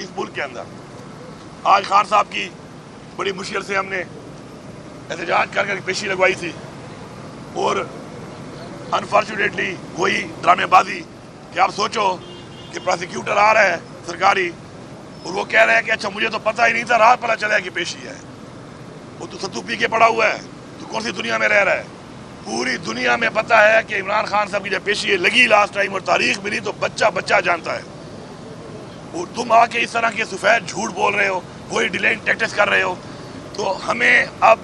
اس ملک کے اندر. آج خان صاحب کی بڑی مشکل سے ہم نے احتجاج کر پیشی لگوائی تھی، اور انفارچونیٹلی وہی ڈرامے بازی کہ آپ سوچو کہ پروسیکیوٹر آ رہا ہے سرکاری، اور وہ کہہ رہا ہے کہ اچھا مجھے تو پتہ ہی نہیں تھا، رات پتہ چلا کہ پیشی ہے. وہ تو ستو پی کے پڑا ہوا ہے، تو کون سی دنیا میں رہ رہا ہے؟ پوری دنیا میں پتہ ہے کہ عمران خان صاحب کی جب پیشی لگی لاسٹ ٹائم اور تاریخ ملی تو بچہ جانتا ہے. اور تم آ کے اس طرح کے سفید جھوٹ بول رہے ہو، وہی ڈیلینگ ٹیکٹس کر رہے ہو. تو ہمیں اب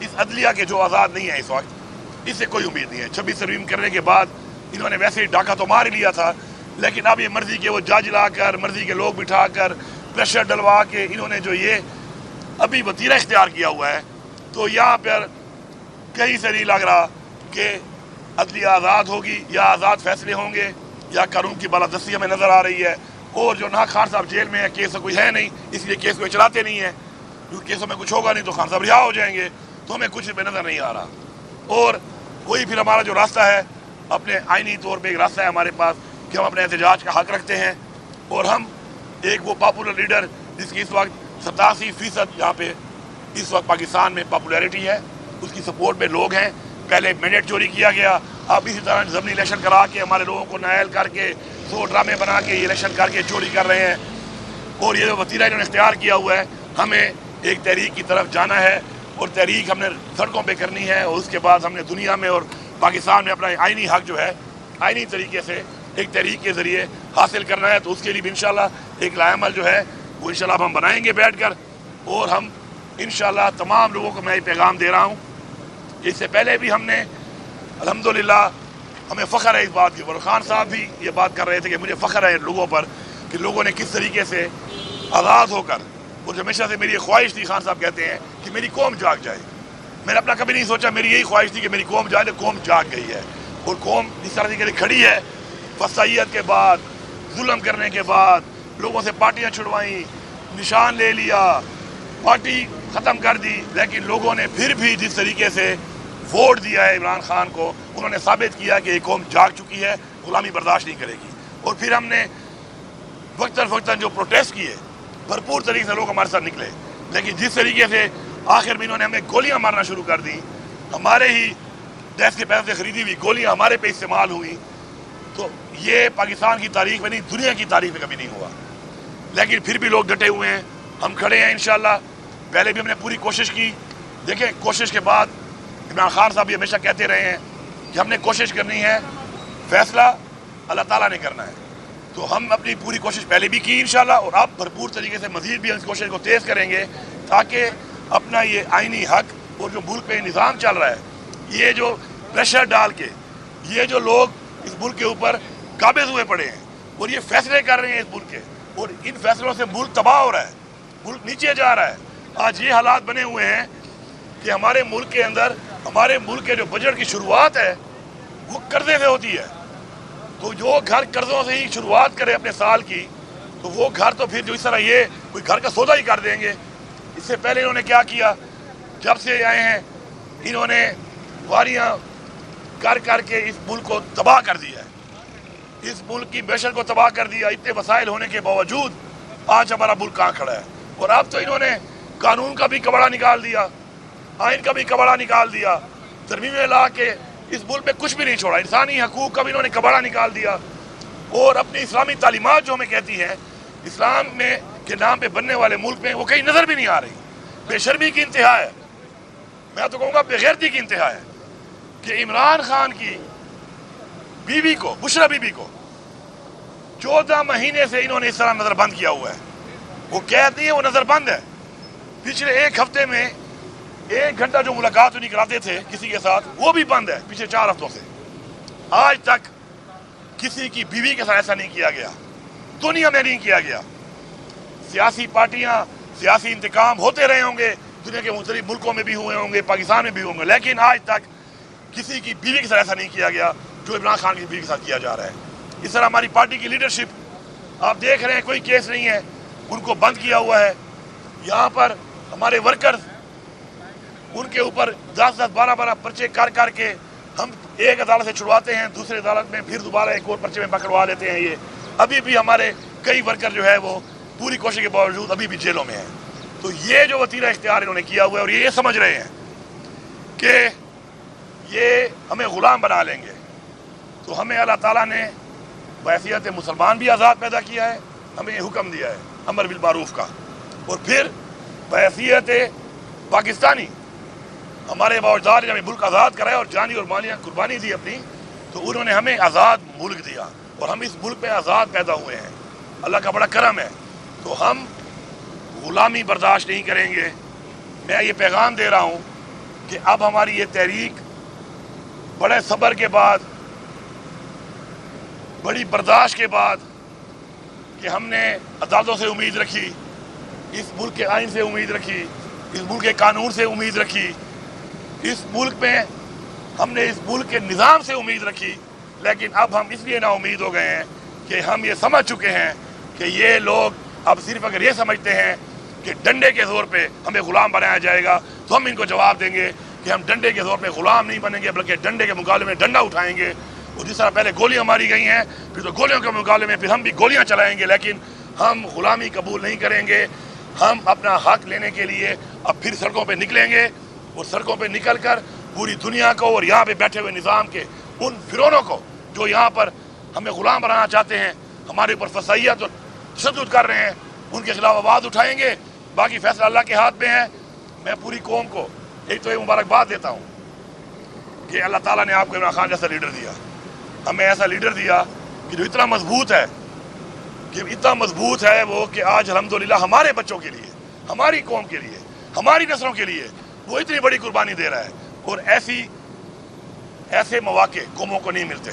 اس عدلیہ کے جو آزاد نہیں ہے اس وقت، اس سے کوئی امید نہیں ہے. 26 ترمیم کرنے کے بعد انہوں نے ویسے ہی ڈاکہ تو مار لیا تھا، لیکن اب یہ مرضی کے وہ جج لا کر، مرضی کے لوگ بٹھا کر، پریشر ڈلوا کے انہوں نے جو یہ ابھی وتیرہ اختیار کیا ہوا ہے، تو یہاں پر کہیں سے نہیں لگ رہا کہ عدلیہ آزاد ہوگی یا آزاد فیصلے ہوں گے، یا قانون کی بالادستی ہمیں نظر آ رہی ہے. اور جو نہ خان صاحب جیل میں ہے، کیس کوئی ہے نہیں، اس لیے کیس کو چلاتے نہیں ہیں، کیونکہ کیسوں میں کچھ ہوگا نہیں تو خان صاحب رہا ہو جائیں گے، تو ہمیں کچھ بھی نظر نہیں آ رہا. اور وہی پھر ہمارا جو راستہ ہے، اپنے آئینی طور پہ ایک راستہ ہے ہمارے پاس کہ ہم اپنے احتجاج کا حق رکھتے ہیں، اور ہم ایک وہ پاپولر لیڈر جس کی اس وقت 87% یہاں پہ اس وقت پاکستان میں پاپولیرٹی ہے، اس کی سپورٹ میں لوگ ہیں. پہلے مینڈیٹ چوری کیا گیا، اب اسی طرح ضمنی الیکشن کرا کے ہمارے لوگوں کو نائل کر کے 100 ڈرامے بنا کے یہ الیکشن کر کے چوری کر رہے ہیں. اور یہ جو وتیرہ انہوں نے اختیار کیا ہوا ہے، ہمیں ایک تحریک کی طرف جانا ہے، اور تحریک ہم نے سڑکوں پہ کرنی ہے، اور اس کے بعد ہم نے دنیا میں اور پاکستان میں اپنا آئینی حق جو ہے آئینی طریقے سے ایک تحریک کے ذریعے حاصل کرنا ہے. تو اس کے لیے بھی انشاءاللہ ایک لائحہ عمل جو ہے وہ انشاءاللہ ہم بنائیں گے بیٹھ کر. اور ہم انشاءاللہ تمام لوگوں کو میں یہ پیغام دے رہا ہوں، اس سے پہلے بھی ہم نے الحمدللہ ہمیں فخر ہے اس بات کے اوپر. خان صاحب بھی یہ بات کر رہے تھے کہ مجھے فخر ہے لوگوں پر کہ لوگوں نے کس طریقے سے آزاد ہو کر، اور ہمیشہ سے میری یہ خواہش تھی، خان صاحب کہتے ہیں کہ میری قوم جاگ جائے. میں نے اپنا کبھی نہیں سوچا، میری یہی خواہش تھی کہ میری قوم جائے، قوم جاگ گئی ہے. اور قوم اس طرح سے کھڑی ہے، فسائیت کے بعد، ظلم کرنے کے بعد، لوگوں سے پارٹیاں چھڑوائیں، نشان لے لیا، پارٹی ختم کر دی، لیکن لوگوں نے پھر بھی جس طریقے سے ووٹ دیا ہے عمران خان کو، انہوں نے ثابت کیا کہ یہ قوم جاگ چکی ہے، غلامی برداشت نہیں کرے گی. اور پھر ہم نے وقتاً جو پروٹیسٹ کیے، بھرپور طریقے سے لوگ ہمارے ساتھ نکلے، لیکن جس طریقے سے آخر میں انہوں نے ہمیں گولیاں مارنا شروع کر دی، ہمارے ہی ٹیکس کے پیسے سے خریدی ہوئی گولیاں ہمارے پہ استعمال ہوئی، تو یہ پاکستان کی تاریخ میں نہیں، دنیا کی تاریخ میں کبھی نہیں ہوا. لیکن پھر بھی لوگ ڈٹے ہوئے ہیں، ہم کھڑے ہیں انشاءاللہ. پہلے بھی ہم نے پوری کوشش کی. دیکھیں کوشش کے بعد عمران خان صاحب بھی ہمیشہ کہتے رہے ہیں کہ ہم نے کوشش کرنی ہے، فیصلہ اللہ تعالیٰ نے کرنا ہے. تو ہم اپنی پوری کوشش پہلے بھی کی انشاءاللہ، اور اب بھرپور طریقے سے مزید بھی ہم اس کوشش کو تیز کریں گے، تاکہ اپنا یہ آئینی حق اور جو ملک پہ نظام چل رہا ہے، یہ جو پریشر ڈال کے یہ جو لوگ اس ملک کے اوپر قابض ہوئے پڑے ہیں اور یہ فیصلے کر رہے ہیں اس ملک کے، اور ان فیصلوں سے ملک تباہ ہو رہا ہے، ملک نیچے جا رہا ہے. آج یہ حالات بنے ہوئے ہیں کہ ہمارے ملک کے اندر، ہمارے ملک کے جو بجٹ کی شروعات ہے وہ قرضے سے ہوتی ہے. تو جو گھر قرضوں سے ہی شروعات کرے اپنے سال کی، تو وہ گھر تو پھر جو اس طرح یہ کوئی گھر کا سودا ہی کر دیں گے. اس سے پہلے انہوں نے کیا کیا، جب سے آئے ہیں انہوں نے واریاں کر کے اس ملک کو تباہ کر دیا ہے، اس ملک کی معیشت کو تباہ کر دیا. اتنے وسائل ہونے کے باوجود آج ہمارا ملک کہاں کھڑا ہے. اور اب تو انہوں نے قانون کا بھی کباڑا نکال دیا، آئین کا بھی کباڑا نکال دیا، ترمیمیں لا کے اس ملک میں کچھ بھی نہیں چھوڑا. انسانی حقوق کا بھی انہوں نے کباڑا نکال دیا، اور اپنی اسلامی تعلیمات جو ہمیں کہتی ہیں اسلام میں کے نام پہ بننے والے ملک میں، وہ کہیں نظر بھی نہیں آ رہی. بے شرمی کی انتہا ہے، میں تو کہوں گا بے غیرتی کی انتہا ہے کہ عمران خان کی بیوی کو، بشرا بیوی کو 14 مہینے سے انہوں نے اس طرح نظر بند کیا ہوا ہے. وہ قید نہیں ہے، وہ نظر بند ہے. پچھلے ایک ہفتے میں 1 گھنٹہ جو ملاقات انہیں کراتے تھے کسی کے ساتھ، وہ بھی بند ہے پچھلے 4 ہفتوں سے. آج تک کسی کی بیوی کے ساتھ ایسا نہیں کیا گیا، دنیا میں نہیں کیا گیا. سیاسی پارٹیاں، سیاسی انتقام ہوتے رہے ہوں گے، دنیا کے مختلف ملکوں میں بھی ہوئے ہوں گے، پاکستان میں بھی ہوں گے، لیکن آج تک کسی کی بیوی کے ساتھ ایسا نہیں کیا گیا جو عمران خان کی بیوی کے ساتھ کیا جا رہا ہے. اس طرح ہماری پارٹی کی لیڈرشپ آپ دیکھ رہے ہیں، کوئی کیس نہیں ہے، ان کو بند کیا ہوا ہے. یہاں پر ہمارے ورکرز، ان کے اوپر 10-10 12-12 پرچے کر کے ہم ایک عدالت سے چھڑواتے ہیں، دوسرے عدالت میں پھر دوبارہ ایک اور پرچے میں پکڑوا لیتے ہیں. یہ ابھی بھی ہمارے کئی ورکر جو ہے وہ पूरी कोशिश के बावजूद अभी भी जेलों में हैं। तो ये जो वतीरा इख्तियार इन्होंने किया हुआ है और ये समझ रहे हैं कि ये हमें ग़ुलाम बना लेंगे, तो हमें अल्लाह ताला ने बहैसियत मुसलमान भी आज़ाद पैदा किया है, हमें हुक्म दिया है अमर बिल मारूफ का, और फिर बहैसियत पाकिस्तानी हमारे बावजदार ने हमें मुल्क आज़ाद कराया और जानी और मालियाँ कुर्बानी दी अपनी, तो उन्होंने हमें आज़ाद मुल्क दिया और हम इस मुल्क में आज़ाद पैदा हुए हैं। अल्लाह का बड़ा करम है। तो हम ग़ुलामी बर्दाश्त नहीं करेंगे। मैं ये पैगाम दे रहा हूँ कि अब हमारी ये तहरीक बड़े सब्र के बाद, बड़ी बर्दाश्त के बाद, कि हमने अदालतों से उम्मीद रखी, इस मुल्क के आइन से उम्मीद रखी, इस मुल्क के कानून से उम्मीद रखी, इस मुल्क में हमने इस मुल्क के निज़ाम से उम्मीद रखी, लेकिन अब हम इसलिए ना उम्मीद हो गए हैं कि हम ये समझ चुके हैं कि ये लोग अब सिर्फ अगर ये समझते हैं कि डंडे के ज़ोर पे हमें ग़ुलाम बनाया जाएगा, तो हम इनको जवाब देंगे कि हम डंडे के ज़ोर पे ग़ुलाम नहीं बनेंगे, बल्कि डंडे के मुकाबले में डंडा उठाएंगे। और जिस तरह पहले गोलियां मारी गई हैं, फिर तो गोलियों के मुकाबले में फिर हम भी गोलियां चलाएंगे, लेकिन हम ग़ुलामी कबूल नहीं करेंगे। हम अपना हक लेने के लिए अब फिर सड़कों पर निकलेंगे और सड़कों पर निकल कर पूरी दुनिया को और यहाँ पर बैठे हुए निज़ाम के उन फिरौनों को जो यहाँ पर हमें ग़ुलाम बनाना चाहते हैं, हमारे ऊपर फसाइयत और तशद्दुद कर रहे हैं, उनके खिलाफ आवाज़ उठाएंगे। बाकी फैसला अल्लाह के हाथ में है। मैं पूरी कौम को एक तो ये मुबारकबाद देता हूँ कि अल्लाह ताला ने आपको इमरान खान जैसा लीडर दिया, हमें ऐसा लीडर दिया कि जो इतना मजबूत है, कि इतना मजबूत है वो कि आज अल्हम्दुलिल्लाह हमारे बच्चों के लिए, हमारी कौम के लिए, हमारी नस्लों के लिए वो इतनी बड़ी कुर्बानी दे रहा है। और ऐसे मौके कौमों को नहीं मिलते,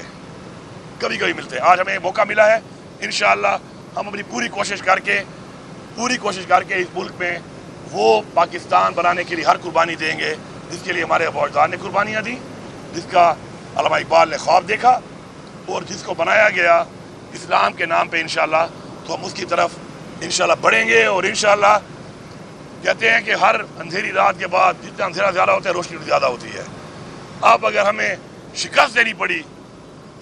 कभी कभी मिलते। आज हमें मौका मिला है, इंशाअल्लाह हम अपनी पूरी कोशिश करके इस मुल्क में वो पाकिस्तान बनाने के लिए हर कुर्बानी देंगे जिसके लिए हमारे बावजदार ने कुर्बानियाँ दी, जिसका अल्लामा इकबाल ने ख्वाब देखा और जिसको बनाया गया इस्लाम के नाम पे इंशाअल्लाह। तो हम उसकी तरफ इंशाअल्लाह बढ़ेंगे और इंशाअल्लाह कहते हैं कि हर अंधेरी रात के बाद जितना अंधेरा ज़्यादा होता है, रोशनी ज़्यादा होती है। अब अगर हमें शिकस्त देनी पड़ी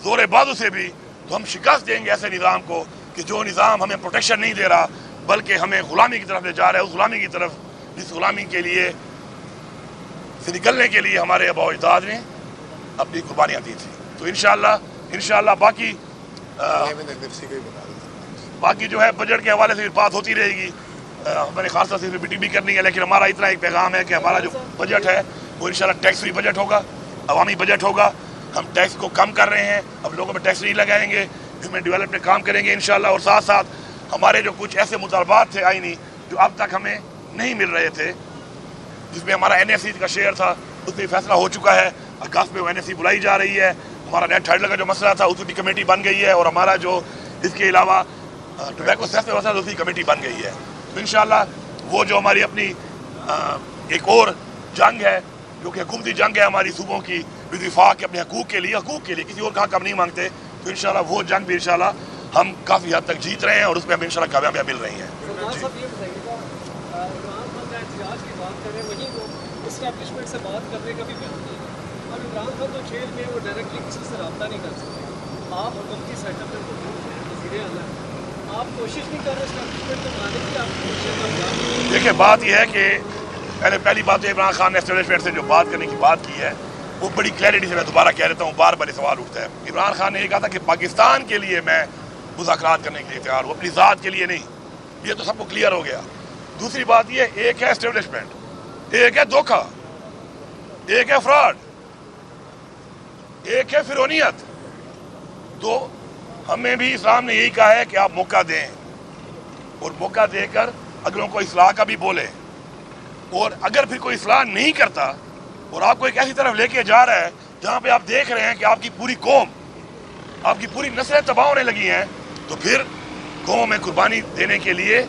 ज़ोर बाजू से भी, तो हम शिकस्त देंगे ऐसे निज़ाम को कि जो निज़ाम हमें प्रोटेक्शन नहीं दे रहा, बल्कि हमें ग़ुलामी की तरफ ले जा रहा है, उस ग़ुलामी की तरफ जिस ग़ुलामी के लिए से निकलने के लिए हमारे आबा अजदाद ने अपनी कुर्बानियाँ दी थी। तो इंशाअल्लाह बाकी जो है बजट के हवाले से बात होती रहेगी। मैंने खास तौर से मीटिंग भी करनी है, लेकिन हमारा इतना एक पैगाम है कि हमारा जो बजट है वो इंशाअल्लाह टैक्स फ्री बजट होगा, अवामी बजट होगा। हम टैक्स को कम कर रहे हैं, अब लोगों में टैक्स नहीं लगाएंगे, ह्यूमन डेवलपमेंट काम करेंगे इंशाअल्लाह। और साथ साथ हमारे जो कुछ ऐसे मुतालबात थे आईनी जो अब तक हमें नहीं मिल रहे थे, जिसमें हमारा NFC का शेयर था, उसमें फैसला हो चुका है। अगस्त में वो NFC बुलाई जा रही है। हमारा नेट टाइटल का जो मसला था उसमें भी कमेटी बन गई है, और हमारा जो इसके अलावा टोबैको सेस में मसला उसकी कमेटी बन गई है। तो इंशाअल्लाह वो जो हमारी अपनी एक और जंग है, जो कि हुकूमती जंग है हमारी सूबों की विफाक के अपने हकूक़ के लिए किसी और का हक हम नहीं मांगते। तो इंशाअल्लाह वो जंग भी इंशाअल्लाह हम काफ़ी हद तक जीत रहे हैं और उसमें हमें इंशाअल्लाह कामयाबियाँ मिल रही हैं। एस्टैब्लिशमेंट से बात करने का भी बयान दिया। अब इमरान खान तो जेल में, वो डायरेक्टली किसी से रब्ता नहीं कर सकते। आप हुकूमती सेटअप में वज़ीर आला, आप कोशिश नहीं कर रहे एस्टैब्लिशमेंट को बनाने की? आप देखिए, बात यह है कि पहली बात तो इमरान खान ने एस्टैब्लिशमेंट से जो बात करने की बात की है वो बड़ी क्लैरिटी से मैं दोबारा कह देता हूँ, बार बार सवाल उठता है। इमरान खान ने ये कहा था कि पाकिस्तान के लिए मैं मुज़ाकरात करने के लिए तैयार हूँ, अपनी ज़ात के लिए नहीं। ये तो सबको क्लियर हो गया। दूसरी बात ये, एक है एस्टैब्लिशमेंट, एक है धोखा, एक है फ्रॉड, एक है फिरौनियत। तो हमें भी इस्लाम ने यही कहा है कि आप मौका दें, और मौका देकर अगर उनको इस्लाह का भी बोले, और अगर फिर कोई इस्लाह नहीं करता और आपको एक ऐसी तरफ लेके जा रहा है जहाँ पे आप देख रहे हैं कि आपकी पूरी कौम, आपकी पूरी नस्लें तबाह होने लगी हैं, तो फिर कौम में कुर्बानी देने के लिए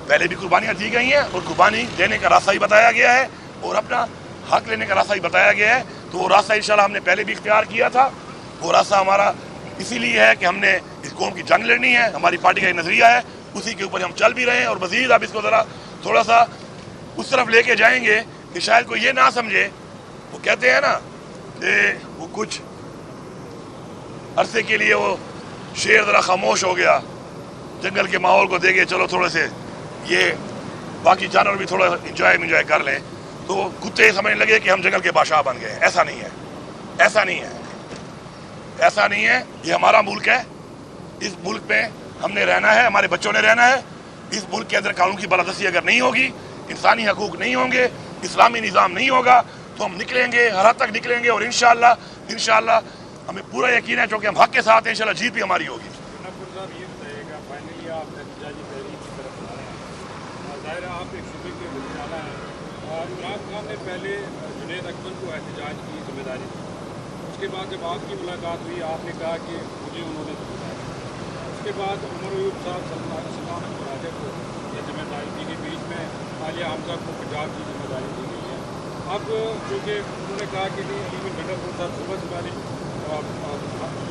पहले भी कुर्बानियाँ दी गई हैं और कुर्बानी देने का रास्ता ही बताया गया है और अपना हक लेने का रास्ता ही बताया गया है। तो वो रास्ता इंशाल्लाह हमने पहले भी इख्तियार किया था। वो रास्ता हमारा इसीलिए है कि हमने इस कौम की जंग लड़नी है, हमारी पार्टी का ये नज़रिया है, उसी के ऊपर हम चल भी रहे हैं। और मज़ीद आप इसको ज़रा थोड़ा सा उस तरफ लेके जाएंगे कि शायद कोई ये ना समझे, वो कहते हैं ना कि वो कुछ अरसे के लिए वो शेर ज़रा खामोश हो गया, जंगल के माहौल को देखे चलो थोड़े से ये बाकी जानवर भी थोड़ा इंजॉय कर लें तो कुत्ते समझने लगे कि हम जंगल के बादशाह बन गए। ऐसा नहीं है, ऐसा नहीं है, ऐसा नहीं है। ये हमारा मुल्क है, इस मुल्क में हमने रहना है, हमारे बच्चों ने रहना है। इस मुल्क के अंदर कानून की बालादस्ती अगर नहीं होगी, इंसानी हकूक नहीं होंगे, इस्लामी निज़ाम नहीं होगा तो हम निकलेंगे, हर हद तक निकलेंगे। और इंशाअल्लाह हमें पूरा यकीन है, चूँकि हम हक के साथ हैं, इंशाअल्लाह जीत भी हमारी होगी। इमरान खान ने पहले जुनैद अकबर को एहतजाज की जिम्मेदारी दी, उसके बाद जब आपकी मुलाकात हुई आपने कहा कि मुझे उन्होंने जिम्मेदारी दी, उसके बाद उमर अयूब साहब सलामत राजा को यह जिम्मेदारी दी गई, बीच में आलिया हमजा को पंजाब की जिम्मेदारी दी गई है। अब चूँकि उन्होंने कहा कि नहीं अली बिन गंडापुर साहब सुबह से वाली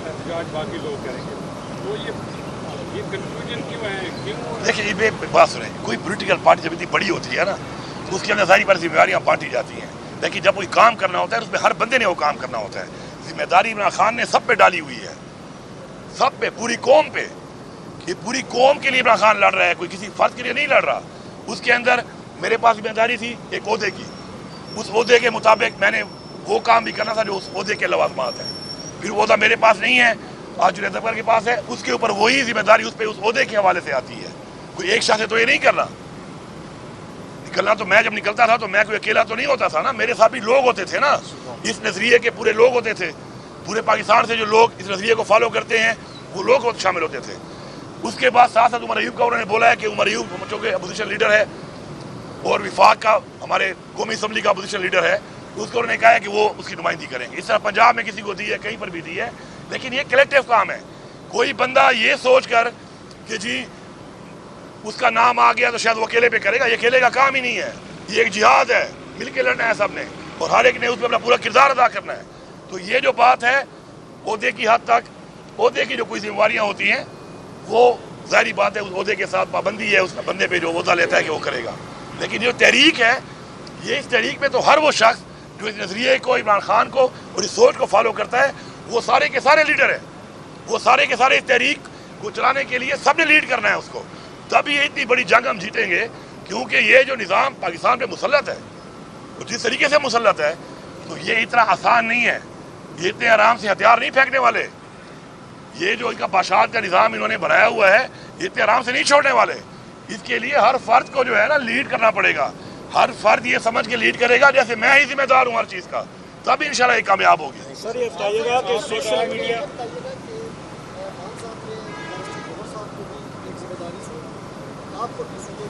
एहतजाज बाकी लोग करेंगे, तो ये कन्फ्यूजन क्यों है? क्यों? देखिए ये बात सुने, कोई पॉलिटिकल पार्टी जब इतनी बड़ी होती है ना तो उसके अंदर सारी पर जिम्मेदारियाँ बांटी जाती हैं, लेकिन जब कोई काम करना होता है उसमें हर बंदे ने वो काम करना होता है। जिम्मेदारी इमरान खान ने सब पे डाली हुई है, सब पे, पूरी कौम पे। ये पूरी कौम के लिए इमरान खान लड़ रहा है, कोई किसी फर्द के लिए नहीं लड़ रहा। उसके अंदर मेरे पास जिम्मेदारी थी एक ओहदे की, उस ओहदे के मुताबिक मैंने वो काम भी करना था जो उस ओहदे के लवाजमात है। फिर ओहदा मेरे पास नहीं है, आज जुनैद अकबर के पास है, उसके ऊपर वही जिम्मेदारी उस पर उस ओहदे के हवाले से आती है। कोई एक शख्स से तो ये नहीं करना। निकलना तो मैं जब निकलता था तो मैं कोई अकेला तो नहीं होता था ना, मेरे साथ भी लोग होते थे ना, इस नजरिए के पूरे लोग होते थे। पूरे पाकिस्तान से जो लोग इस नजरिए को फॉलो करते हैं वो लोग शामिल होते थे। उसके बाद साथ साथ उमर अयूब का उन्होंने बोला है कि उमर अयूब चूँकि अपोजिशन लीडर है और विफाक का हमारे कौमी असम्बली का अपोजिशन लीडर है, तो उसको उन्होंने कहा है कि वो उसकी नुमाइंदगी करेंगे। इस तरह पंजाब में किसी को दी है, कहीं पर भी दी है, लेकिन ये कलेक्टिव काम है। कोई बंदा ये सोच कर कि जी उसका नाम आ गया तो शायद वो अकेले पे करेगा, ये अकेले का काम ही नहीं है, ये एक जिहाद है, मिल के लड़ना है सबने, और हर एक ने उसमें अपना पूरा किरदार अदा करना है। तो ये जो बात है ओहदे की हद तक, ओहदे की जो कोई जिम्मेवारियाँ होती हैं वो ज़ाहिरी बात है उस ओहदे के साथ पाबंदी है उस बंदे पे जो ओहदा लेता है कि वो करेगा। लेकिन जो तहरीक है, ये इस तहरीक में तो हर वो शख्स जो इस नज़रिए को, इमरान खान को और इस सोच को फॉलो करता है, वो सारे के सारे लीडर हैं, वो सारे के सारे इस तहरीक को चलाने के लिए सब ने लीड करना है उसको। तब ये इतनी बड़ी जंग हम जीतेंगे, क्योंकि ये जो निज़ाम पाकिस्तान पे मुसल्लत है, तो जिस तरीके से मुसल्लत है, तो ये इतना आसान नहीं है, ये इतने आराम से हथियार नहीं फेंकने वाले। ये जो इनका बादशाहत का निज़ाम इन्होंने बनाया हुआ है, ये इतने आराम से नहीं छोड़ने वाले। इसके लिए हर फर्द को जो है ना लीड करना पड़ेगा। हर फर्द ये समझ के लीड करेगा जैसे मैं ही जिम्मेदार हूँ हर चीज़ का, तब इंशाल्लाह ये कामयाब होगी। सर ये बताइएगा कि सोशल मीडिया आपको किसी ने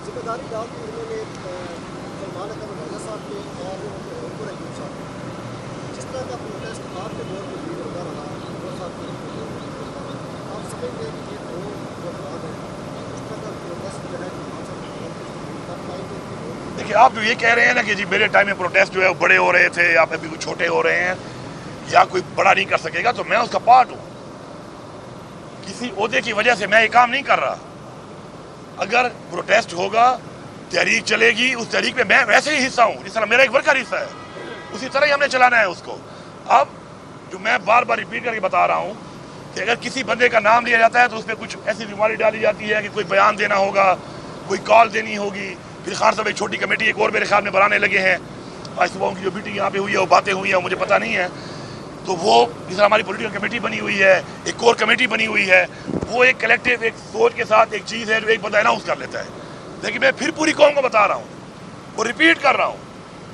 जिम्मेदारी डाल दी उन्होंने सलमान अकबर राजा साहब के और उमर अयूब साहब, जिस तरह का प्रोटेस्ट आपके दौर में लीड होता रहा, उमर साहब के आप समझते हैं कि ये दो जो बात है उस तरह का प्रोटेस्ट जो है कर पाएंगे? देखिए आप जो ये कह रहे हैं ना कि जी मेरे टाइम में प्रोटेस्ट जो है वो बड़े हो रहे थे या अभी कुछ छोटे हो रहे हैं या कोई बड़ा नहीं कर सकेगा, तो मैं उसका पार्ट हूँ। किसी ओहदे की वजह से मैं ये काम नहीं कर रहा। अगर प्रोटेस्ट होगा, तहरीक चलेगी, उस तहरीक में मैं वैसे ही हिस्सा हूँ जिस तरह मेरा एक वर्कर हिस्सा है, उसी तरह ही हमने चलाना है उसको। अब जो मैं बार बार रिपीट करके बता रहा हूँ कि अगर किसी बंदे का नाम लिया जाता है तो उस पर कुछ ऐसी बीमारी डाली जाती है कि कोई बयान देना होगा, कोई कॉल देनी होगी, फिर खान साहब एक छोटी कमेटी एक और मेरे ख्याल में बनाने लगे हैं। आज सुबह उनकी जो मीटिंग यहाँ पे हुई है, वो बातें हुई हैं, मुझे पता नहीं है। तो वो जिस तरह हमारी पॉलिटिकल कमेटी बनी हुई है, एक कोर कमेटी बनी हुई है, वो एक कलेक्टिव एक सोच के साथ एक चीज़ है जो एक बंदा अनाउंस कर लेता है। लेकिन मैं फिर पूरी कौम को बता रहा हूँ, वो रिपीट कर रहा हूँ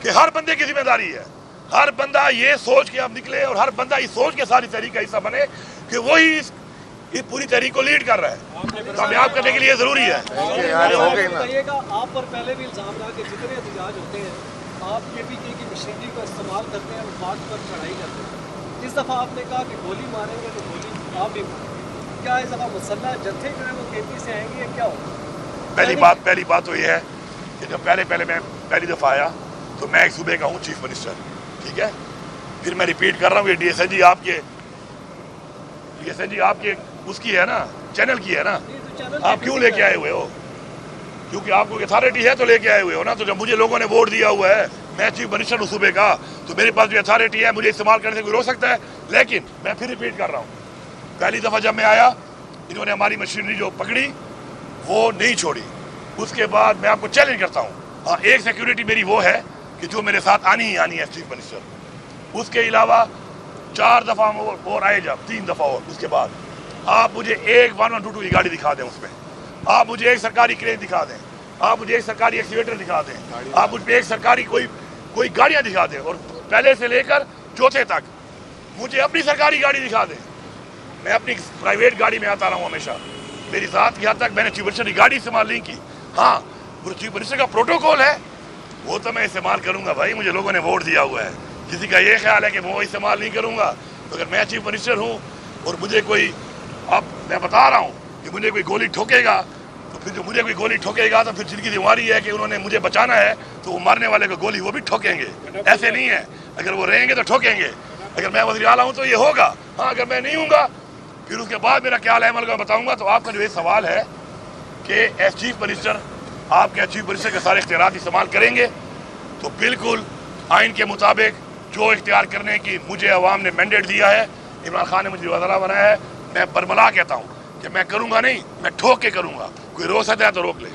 कि हर बंदे की जिम्मेदारी है, हर बंदा ये सोच के अब निकले और हर बंदा इस सोच के सारी तहरीक का हिस्सा बने कि वही इस पूरी तहरीक को लीड कर रहा है। कामयाब करने के लिए ज़रूरी है। बताइएगा, आप पर पहले भी इल्ज़ाम रहा कि जितने एहतजाज होते हैं आप KPK की मशीनरी को इस्तेमाल करते हैं, वफाक पर चढ़ाई करते हैं। इस दफ़ा आपने कहा कि गोली मारेंगे तो गोली आप भी मारेंगे, क्या इस दफ़ा मुसल्लह जत्थे जो है वो KP से आएंगे या क्या होगा? पहली बात तो ये है कि जब मैं पहली दफ़ा आया तो मैं एक सूबे का हूँ चीफ मिनिस्टर, ठीक है। फिर मैं रिपीट कर रहा हूँ कि DSNG आपके उसकी है ना, चैनल की है ना, आप क्यों लेके आए हुए हो? क्योंकि आपको अथॉरिटी है तो लेके आए हुए हो ना। तो जब मुझे लोगों ने वोट दिया हुआ है, मैं चीफ मिनिस्टर हूँ सूबे का, तो मेरे पास जो अथॉरिटी है मुझे इस्तेमाल करने से कोई रोक सकता है? लेकिन मैं फिर रिपीट कर रहा हूँ, पहली दफ़ा जब मैं आया इन्होंने हमारी मशीनरी जो पकड़ी वो नहीं छोड़ी। उसके बाद मैं आपको चैलेंज करता हूँ, हाँ एक सिक्योरिटी मेरी वो है कि जो मेरे साथ आनी ही आनी है चीफ मिनिस्टर। उसके अलावा 4 दफ़ा और आए जब 3 दफ़ा और, उसके बाद आप मुझे एक 1122 की गाड़ी दिखा दें, उसमें आप मुझे एक सरकारी क्रेन दिखा दें, आप मुझे एक सरकारी एक्सीवेटर दिखा दें, आप मुझे एक सरकारी कोई गाड़ियाँ दिखा दें, और पहले से लेकर चौथे तक मुझे अपनी सरकारी गाड़ी दिखा दें। मैं अपनी प्राइवेट गाड़ी में आता रहा हूँ हमेशा, मेरी ज़ात की हद तक मैंने चीफ मिनिस्टर की गाड़ी इस्तेमाल नहीं की। हाँ वो चीफ मिनिस्टर का प्रोटोकॉल है वो तो मैं इस्तेमाल करूँगा भाई, मुझे लोगों ने वोट दिया हुआ है। किसी का ये ख्याल है कि वो इस्तेमाल नहीं करूँगा, तो अगर मैं चीफ मिनिस्टर हूँ और मुझे कोई, अब मैं बता रहा हूँ कि मुझे कोई गोली ठोकेगा, तो फिर जो मुझे कोई गोली ठोकेगा तो फिर जिनकी जिम्मेदारी है कि उन्होंने मुझे बचाना है, तो वो मारने वाले को गोली वो भी ठोकेंगे। ऐसे नहीं है, अगर वो रहेंगे तो ठोकेंगे। अगर मैं वज़ीर आला हूँ तो ये होगा, हाँ अगर मैं नहीं हूँगा फिर उसके बाद मेरा क्या अमल का बताऊँगा। तो आपका जो ये सवाल है कि एज चीफ मिनिस्टर आपके चीफ मिनिस्टर के सारे इख्तियारात इस्तेमाल करेंगे, तो बिल्कुल आइन के मुताबिक जो इख्तियार करने की मुझे अवाम ने मैंडेट दिया है, इमरान खान ने मुझे वज़ीर आला बनाया है, मैं बरमला कहता हूँ कि मैं करूँगा नहीं, मैं ठोक के करूँगा। कोई रोक सकता है तो रोक ले।